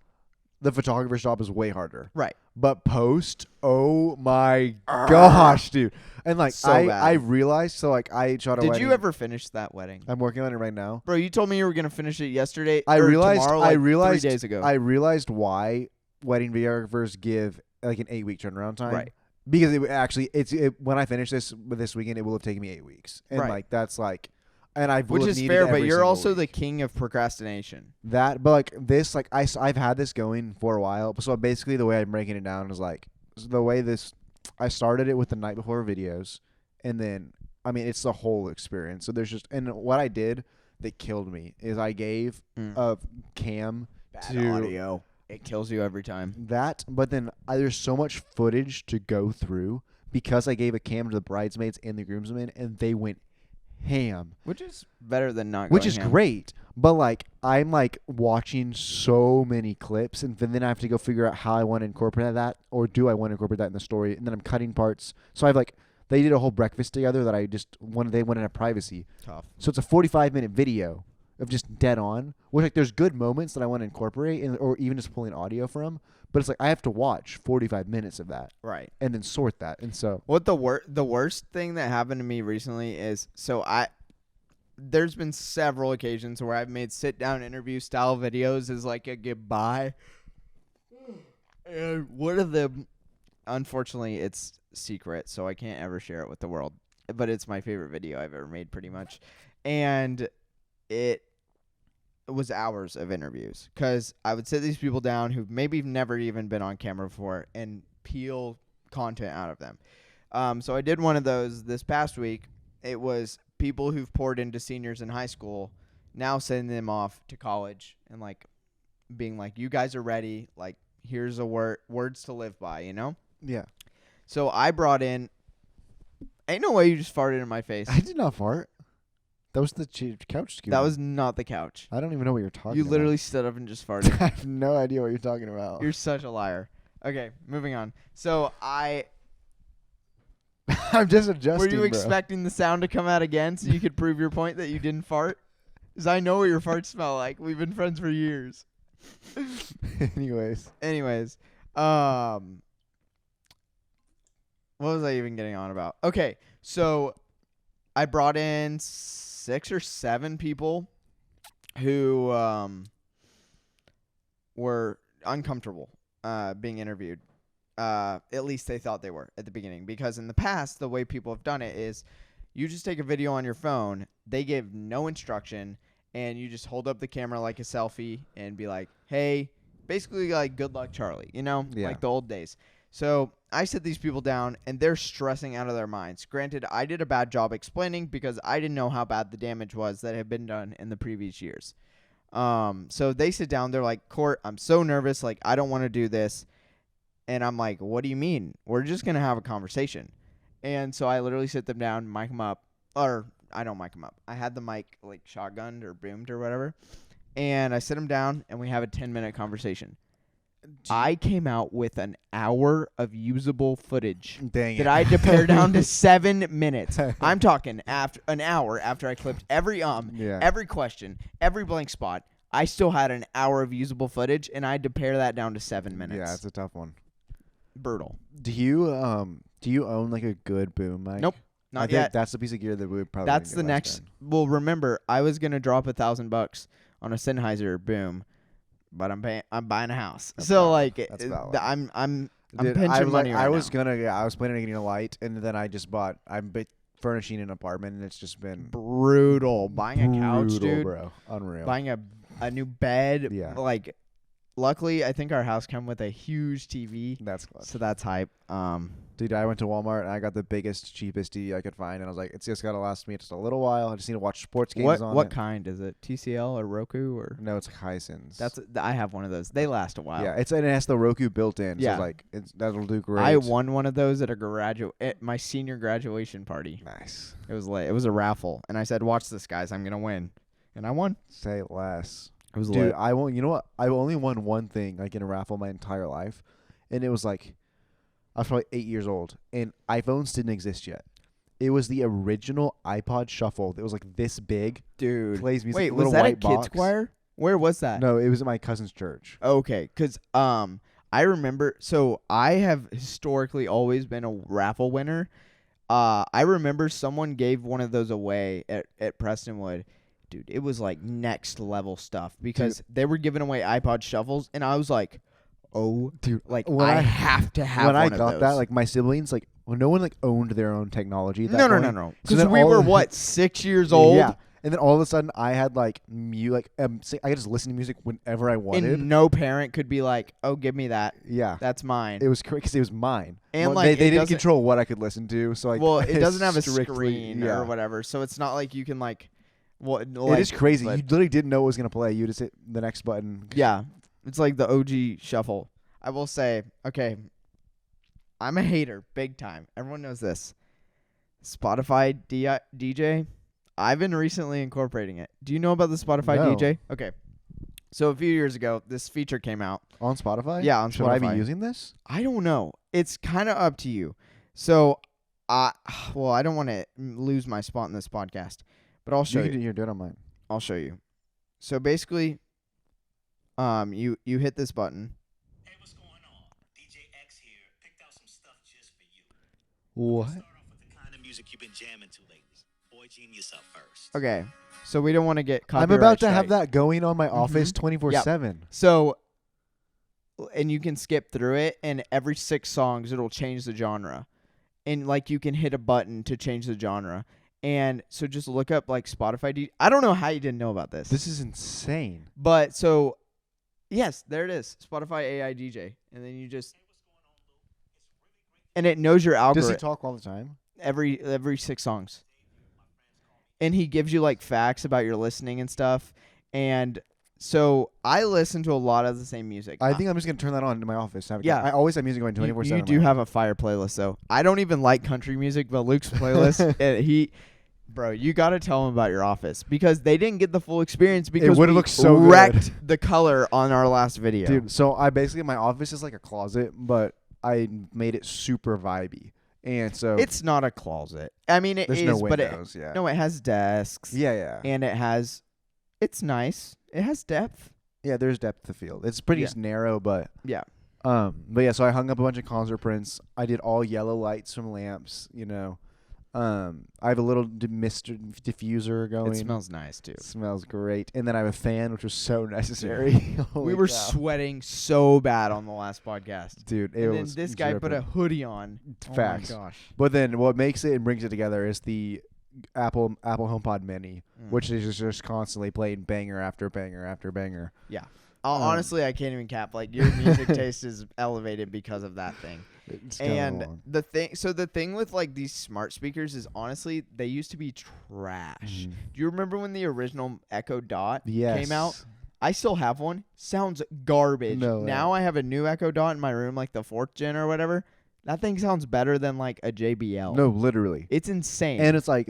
the photographer's job is way harder. Right. But post, oh my gosh, dude. And like so I realized, so like I shot a wedding. Did you ever finish that wedding? I'm working on it right now. Bro, you told me you were gonna finish it yesterday. I realized tomorrow, 3 days ago. I realized why wedding videographers give like an 8-week turnaround time. Right. Because when I finish this weekend, it will have taken me 8 weeks. And like that's like and I've which will is need fair, it but every you're single also the week. king of procrastination. That, but like this, like I've had this going for a while. So basically, the way I'm breaking it down is like the way this. I started it with the night before videos, and then I mean it's the whole experience. So there's just and what I did that killed me is I gave a cam Bad to audio. It kills you every time. that, but then there's so much footage to go through because I gave a cam to the bridesmaids and the groomsmen, and they went ham. Which is better than not Which going is ham. great, but like I'm like watching so many clips, and then I have to go figure out how I want to incorporate that, or do I want to incorporate that in the story? And then I'm cutting parts. So I've like they did a whole breakfast together that I just wanted. They wanted to have privacy. Tough. So it's a 45-minute video of just dead on. Which like there's good moments that I want to incorporate, or even just pulling audio from. But it's like I have to watch 45 minutes of that, Right. and then sort that. And so What the worst thing that happened to me recently is there's been several occasions where I've made sit down interview style videos as like a goodbye. And one of them, unfortunately, it's secret, so I can't ever share it with the world. But it's my favorite video I've ever made, pretty much. And it was hours of interviews because I would sit these people down who maybe never even been on camera before and peel content out of them. So I did one of those this past week. It was people who've poured into seniors in high school, now sending them off to college and like being like, you guys are ready. Like, here's a words to live by, you know? yeah, So I brought in, ain't no way you just farted in my face. I did not fart. That was the couch scoop. That was not the couch. I don't even know what you're talking You about. literally stood up and just farted. I have no idea what you're talking about. You're such a liar. Okay, moving on. So I'm just adjusting. were you bro. expecting the sound to come out again so you could prove your point that you didn't fart? Because I know what your farts smell like. We've been friends for years. Anyways, what was I even getting on about? Okay, so I brought in 6 or 7 people who were uncomfortable being interviewed. At least they thought they were at the beginning. Because in the past, the way people have done it is you just take a video on your phone, they give no instruction, and you just hold up the camera like a selfie and be like, hey, basically like good luck, Charlie, you know, Yeah. like the old days. So I sit these people down, and they're stressing out of their minds. Granted, I did a bad job explaining because I didn't know how bad the damage was that had been done in the previous years. So they sit down. They're like, Court, I'm so nervous. Like, I don't want to do this. And I'm like, what do you mean? We're just going to have a conversation. And so I literally sit them down, mic them up. Or I don't mic them up. I had the mic like shotgunned or boomed or whatever. And I sit them down, and we have a 10-minute conversation. I came out with an hour of usable footage Dang it. that I had to pare down to 7 minutes. I'm talking after an hour after I clipped every Yeah. every question, every blank spot. I still had an hour of usable footage, and I had to pare that down to 7 minutes. Yeah, it's a tough one. Brutal. Do you own like a good boom mic? Nope, I not think yet. that's the piece of gear that we would probably. That's the next. Well, remember, I was gonna drop $1,000 on a Sennheiser boom, but I'm buying a house. That's so valid. like, That's valid. I'm Dude, pinching I was money like, right I was now. I was planning on getting a light, and then I just bought. Furnishing an apartment, and it's just been Brutal. Buying a couch, brutal, dude. bro. Unreal. Buying a new bed. Yeah. Like, luckily, I think our house come with a huge TV, That's clutch. so that's hype. Dude, I went to Walmart and I got the biggest, cheapest TV I could find, and I was like, it's just gotta last me just a little while. I just need to watch sports games on What it. kind is it? TCL or Roku or? No, it's Hisense. I have one of those. They last a while. Yeah, and it has the Roku built in. Yeah. So like that'll do great. I won one of those at my senior graduation party. Nice. It was late. It was a raffle, and I said, "Watch this, guys. I'm gonna win," and I won. Say less. It was Dude, lit. I won't. You know what? I only won one thing like in a raffle my entire life, and it was like I was probably 8 years old, and iPhones didn't exist yet. It was the original iPod Shuffle. That was like this big. Dude. Plays music. Wait, little was that white at Kids box. Choir? Where was that? No, it was at my cousin's church. Okay, because I remember. So I have historically always been a raffle winner. I remember someone gave one of those away at Prestonwood. Dude, it was like next level stuff because they were giving away iPod Shuffles, and I was like, oh, Dude, like when I I- have to have when one I of got those. that, like my siblings, like well, no one like owned their own technology. At that no. point. So Because then we all were of- what 6 years old. Yeah, And then all of a sudden, I had like I could just listen to music whenever I wanted. And no parent could be like, "Oh, give me that. Yeah, That's mine." it was because it was mine. And, Well, like, they it didn't doesn't- control what I could listen to. So like, Well, it doesn't have a strictly- screen yeah. or whatever, so it's not like you can like. Well, It is crazy. but- You literally didn't know what was gonna play. You just hit the next button. Yeah, it's like the OG shuffle. I will say, okay, I'm a hater, big time. Everyone knows this. Spotify DJ. I've been recently incorporating it. Do you know about the Spotify No. DJ? Okay. So a few years ago, this feature came out. On Spotify? Yeah, on Should I be Spotify. using this? I don't know. It's kind of up to you. So, I don't want to lose my spot in this podcast, but I'll show you. You're doing it on mine. I'll show you. So basically, you hit this button. Hey, what's going on? DJ X here. Picked out some stuff just for you. What? Start off with the kind of music you've been jamming to lately. Boy, genius up first. Okay, so we don't want to get copyright I'm about to have strike. that going on my office Mhm. 24/7. So, and you can skip through it, and every 6 songs it'll change the genre, and like you can hit a button to change the genre. And so just look up like Spotify. I don't know how you didn't know about this. This is insane. But so, yes, there it is. Spotify AI DJ, and then you just, and it knows your Does algorithm. he talk all the time? every 6 songs. And he gives you like facts about your listening and stuff. And so I listen to a lot of the same music. I think I'm just gonna turn that on in my office. Yeah. I always have music going you, 24/7. you do have a fire playlist though. I don't even like country music, but Luke's playlist, bro, you got to tell him about your office because they didn't get the full experience because would've we looked so good. wrecked the color on our last video. Dude, so I basically my office is like a closet, but I made it super vibey, and so It's not a closet. I mean, it there's is, no but windows. Yeah. it has desks. Yeah. And it's nice. It has depth. Yeah, there's depth to field. It's pretty Yeah. narrow, but Yeah. but yeah. So I hung up a bunch of concert prints. I did all yellow lights from lamps. I have a little diffuser going. It smells nice too. It smells great. And then I have a fan, which was so necessary. We Holy were cow. sweating so bad on the last podcast. Dude, it And then was this guy put a dripping. hoodie on. Facts. Oh my gosh. But then what makes it and brings it together is the Apple HomePod Mini, which is just constantly playing banger after banger after banger. Honestly, I can't even cap. Like your music taste is elevated because of that thing. It's kinda And long. the thing with like these smart speakers is honestly they used to be trash. Mhm. Do you remember when the original Echo Dot Yes. came out? I still have one. Sounds garbage. No way. Now I have a new Echo Dot in my room, like the 4th gen or whatever. That thing sounds better than like a JBL. No, literally. It's insane. And it's like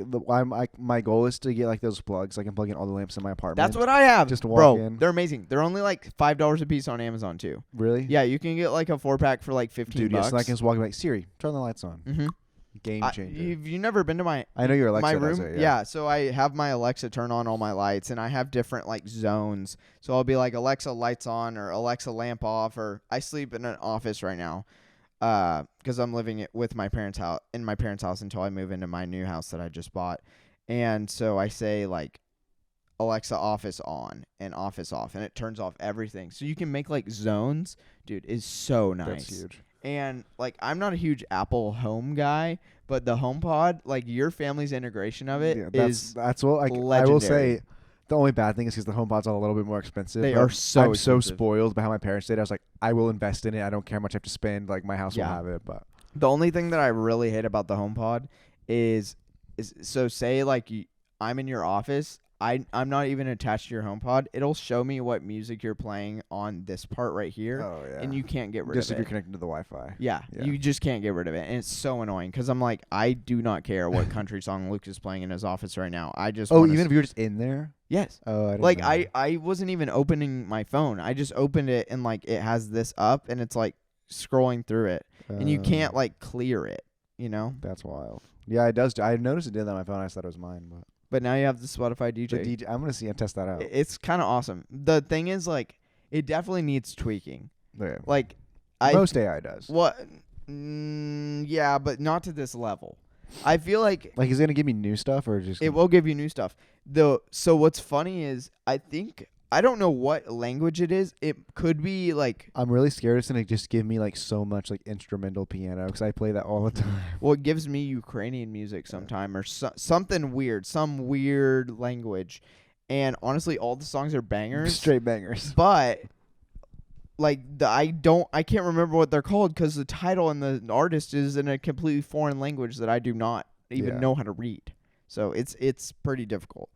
my goal is to get like those plugs. So I can plug in all the lamps in my apartment. That's what I have. Just to walk Bro, in. they're amazing. They're only like $5 a piece on Amazon too. Really? Yeah, you can get like a 4-pack for like 15 Dude, bucks. yes. And I can just walk in like Siri, turn the lights on. Mm-hmm. Game changer. You've never been to my I know your Alexa room? does it, Yeah, so I have my Alexa turn on all my lights, and I have different like zones. So I'll be like Alexa lights on or Alexa lamp off, or I sleep in an office right now because I'm living with my parents' house until I move into my new house that I just bought. And so I say like Alexa office on and office off, and it turns off everything. So you can make like zones. Dude, is so nice. That's huge. And like I'm not a huge Apple Home guy, but the HomePod, like your family's integration of it is that's what I will legendary. say. The only bad thing is because the HomePods are a little bit more expensive. They but are so I'm so expensive. spoiled by how my parents did. I was like, I will invest in it. I don't care how much I have to spend. Like my house Yeah. will have it. But The only thing that I really hate about the HomePod is so say like I'm in your office, I'm not even attached to your HomePod. It'll show me what music you're playing on this part right here, yeah. and you can't get rid just of if it. you're connected to the Wi-Fi. Yeah, Yeah. you just can't get rid of it, and it's so annoying because I'm like, I do not care what country song Luke is playing in his office right now. I just Oh, wanna even if you're just in there. yes. Oh, I didn't Like know. I wasn't even opening my phone. I just opened it and like it has this up and it's like scrolling through it and you can't like clear it, you know? That's wild. Yeah, it does. I noticed it did that on my phone. I thought it was mine, but But now you have the Spotify DJ. the DJ. I'm gonna see and test that out. It's kind of awesome. The thing is like it definitely needs tweaking. Yeah. Like Most AI does. what yeah, but not to this level. I feel like Like, is it gonna give me new stuff or just? it will give you new stuff. So what's funny is I think I don't know what language it is. It could be like, I'm really scared it's gonna just give me like so much like instrumental piano because I play that all the time. well, it gives me Ukrainian music sometime or something weird, some weird language. And honestly, all the songs are bangers. Straight bangers. But like I can't remember what they're called because the title and the artist is in a completely foreign language that I do not even know how to read. So it's pretty difficult.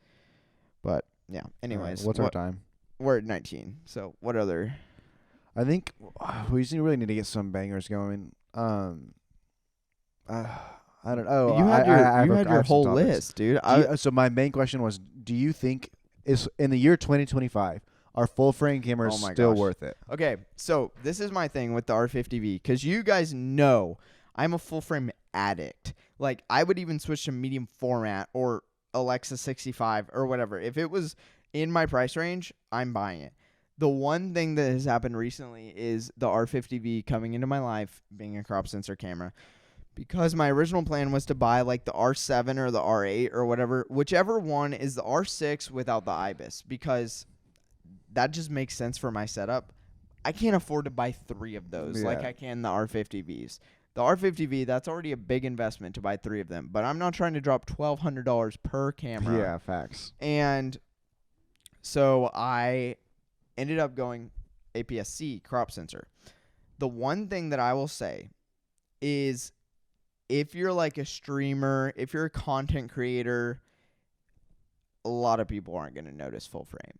But yeah. Anyways, what's our time? We're at 19. So what other? I think we just really need to get some bangers going. I don't know. You had I your have some whole topics. list, dude. So my main question was, do you think is in the year 2025 are full frame cameras still worth it? Okay, so this is my thing with the R50V because you guys know I'm a full frame addict. Like I would even switch to medium format or Alexa 65 or whatever. If it was in my price range, I'm buying it. The one thing that has happened recently is the R50V coming into my life being a crop sensor camera. Because my original plan was to buy like the R7 or the R8 or whatever, whichever one is the R6 without the IBIS, because that just makes sense for my setup. I can't afford to buy 3 of those like I can the R50Vs. The R50V, that's already a big investment to buy 3 of them, but I'm not trying to drop $1,200 per camera. Yeah, facts. And so I ended up going APS-C crop sensor. The one thing that I will say is if you're like a streamer, if you're a content creator, a lot of people aren't going to notice full frame.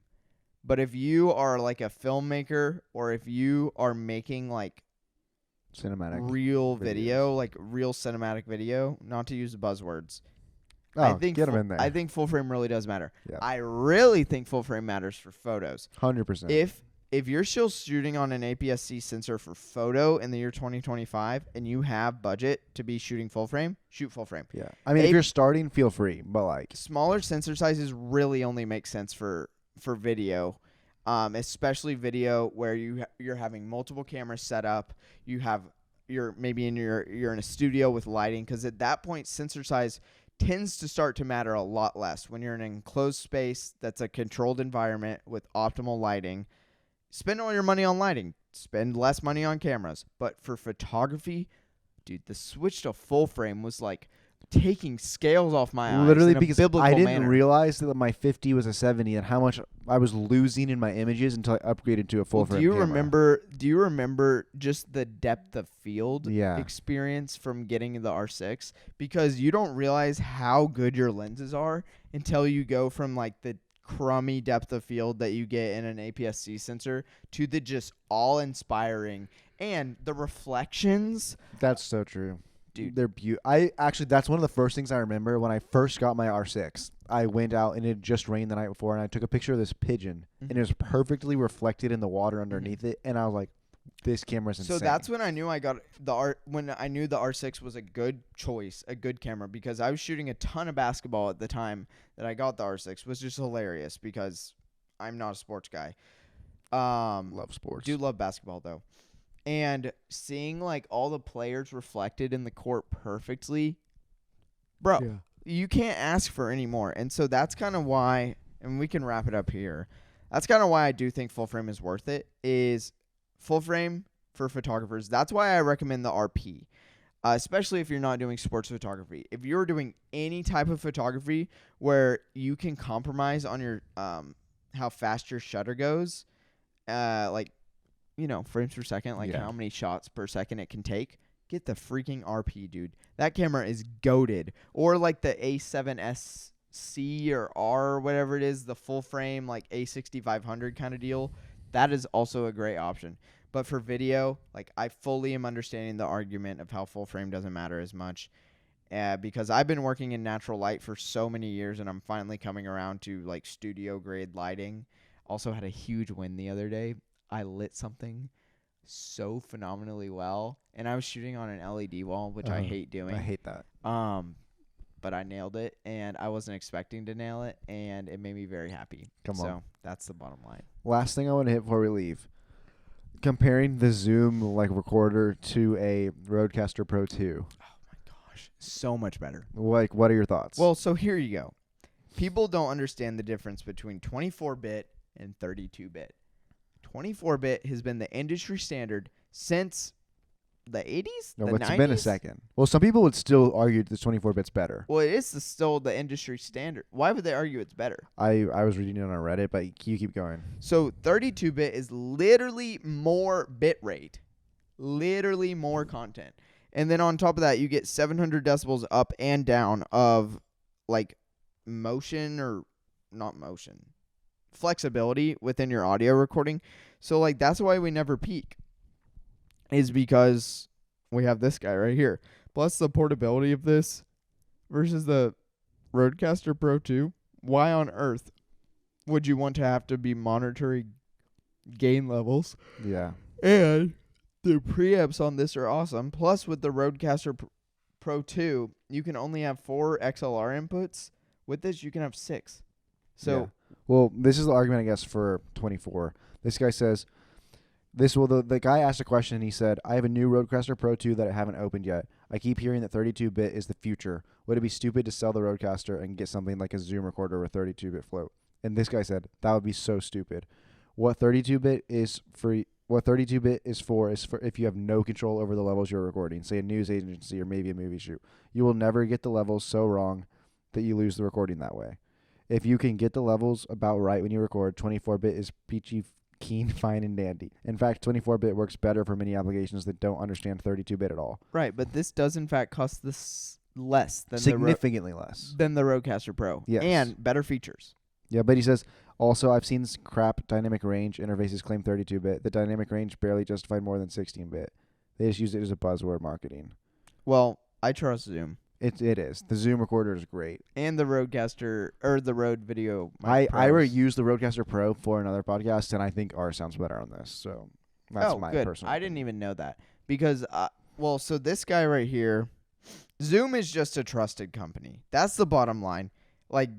But if you are like a filmmaker or if you are making like Cinematic real videos. video, like real cinematic video, not to use the buzzwords. Oh, I think get them in there. I think full frame really does matter. Yeah. I really think full frame matters for photos. 100%. If you're still shooting on an APS-C sensor for photo in the year 2025 and you have budget to be shooting full frame, shoot full frame. Yeah. I mean, if you're starting, feel free, but like smaller sensor sizes really only make sense for video, especially video where you're having multiple cameras set up. You're maybe you're in a studio with lighting, because at that point sensor size tends to start to matter a lot less when you're in an enclosed space that's a controlled environment with optimal lighting. Spend all your money on lighting. Spend less money on cameras. But for photography, dude, the switch to full frame was like taking scales off my eyes. literally in a because biblical I didn't manner. realize that my 50 was a 70 and how much I was losing in my images until I upgraded to a full frame Do you camera. remember just the depth of field experience from getting the R6? Because you don't realize how good your lenses are until you go from like the crummy depth of field that you get in an APS-C sensor to the just awe-inspiring and the reflections. That's so true. Dude. They're that's one of the first things I remember when I first got my R6. I went out and it just rained the night before and I took a picture of this pigeon and it was perfectly reflected in the water underneath it, and I was like, this camera's insane. So that's when I knew I got when I knew the R6 was a good choice, a good camera, because I was shooting a ton of basketball at the time that I got the R6, was just hilarious because I'm not a sports guy. Love sports. Do love basketball though. And seeing like all the players reflected in the court perfectly, bro, you can't ask for any more. And so that's kind of why, and we can wrap it up here. That's kind of why I do think full frame is worth it, is full frame for photographers. That's why I recommend the RP, especially if you're not doing sports photography. If you're doing any type of photography where you can compromise on your how fast your shutter goes, frames per second, how many shots per second it can take, get the freaking RP, dude. That camera is goated. Or like the A7SC or R or whatever it is, the full frame, like A6500 kind of deal. That is also a great option. But for video, like I fully am understanding the argument of how full frame doesn't matter as much. Because I've been working in natural light for so many years and I'm finally coming around to like studio grade lighting. Also had a huge win the other day. I lit something so phenomenally well, and I was shooting on an LED wall, which I hate doing. I hate that. But I nailed it, and I wasn't expecting to nail it, and it made me very happy. So that's the bottom line. Last thing I want to hit before we leave. Comparing the Zoom recorder to a Rodecaster Pro 2. Oh my gosh, so much better. What are your thoughts? Well, so here you go. People don't understand the difference between 24-bit and 32-bit. 24-bit has been the industry standard since the 80s? No, the it's 90s? been a second. Well, some people would still argue that 24-bit's better. Well, it is still the industry standard. Why would they argue it's better? I was reading it on Reddit, but you keep going. So 32-bit is literally more bit rate. Literally more content. And then on top of that, you get 700 decibels up and down of like motion or not motion. Flexibility within your audio recording. So like that's why we never peak. Is because we have this guy right here. Plus the portability of this versus the Rodecaster Pro 2. Why on earth would you want to have to be monitoring gain levels? Yeah. And the preamps on this are awesome. Plus with the Rodecaster Pro 2, you can only have 4 XLR inputs. With this, you can have 6. So, yeah. Well, this is the argument, I guess, for 24. This guy says, the guy asked a question and he said, I have a new Rodecaster Pro 2 that I haven't opened yet. I keep hearing that 32-bit is the future. Would it be stupid to sell the Rodecaster and get something like a Zoom recorder with 32-bit float? And this guy said, that would be so stupid. What 32-bit is for is for if you have no control over the levels you're recording, say a news agency or maybe a movie shoot. You will never get the levels so wrong that you lose the recording that way. If you can get the levels about right when you record, 24-bit is peachy keen, fine, and dandy. In fact, 24-bit works better for many applications that don't understand 32-bit at all. right, but this does in fact cost this less than Significantly less. than the Rodecaster Pro. Yes. And better features. Yeah, but he says, also, I've seen crap dynamic range interfaces claim 32-bit. The dynamic range barely justified more than 16-bit. They just use it as a buzzword marketing. Well, I trust Zoom. It is. The Zoom recorder is great. And the Rodecaster, or the Rode Video I Mic Pros. used the Rodecaster Pro for another podcast, and I think ours sounds better on this. So that's my good. personal I didn't even know that. Because, so this guy right here, Zoom is just a trusted company. That's the bottom line. Like,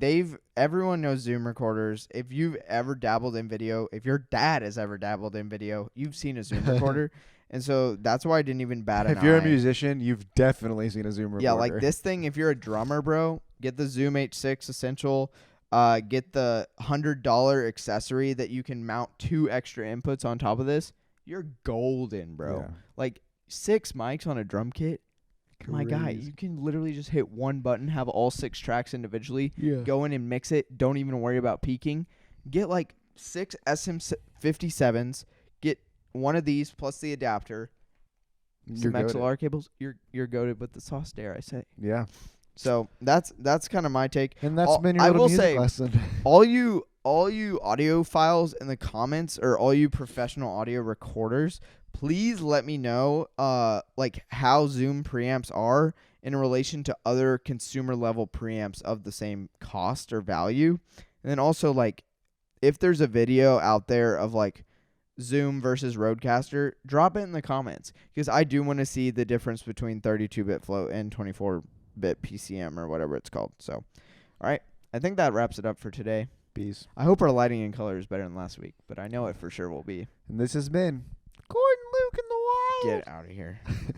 everyone knows Zoom recorders. If you've ever dabbled in video, if your dad has ever dabbled in video, you've seen a Zoom recorder. And so that's why I didn't even bat an eye. If you're a musician, you've definitely seen a Zoom recorder. Yeah, like this thing, if you're a drummer, bro, get the Zoom H6 Essential. Get the $100 accessory that you can mount 2 extra inputs on top of this. You're golden, bro. Yeah. Like 6 mics on a drum kit. My guy, Crazy. you can literally just hit one button, have all 6 tracks individually, Yeah. go in and mix it. Don't even worry about peaking. Get like 6 SM57s. Get one of these plus the adapter. Some XLR cables. You're goated with the sauce, dare I say. Yeah. So that's kind of my take. And that's been your I little will music say, lesson. all you audiophiles in the comments, or all you professional audio recorders, please let me know like how Zoom preamps are in relation to other consumer level preamps of the same cost or value. And then also, like, if there's a video out there of like Zoom versus Rodecaster, drop it in the comments, because I do want to see the difference between 32-bit float and 24-bit PCM or whatever it's called. So, all right, I think that wraps it up for today. Peace. I hope our lighting and color is better than last week, but I know it for sure will be. And this has been Gordon Luke in the Wild. Get out of here.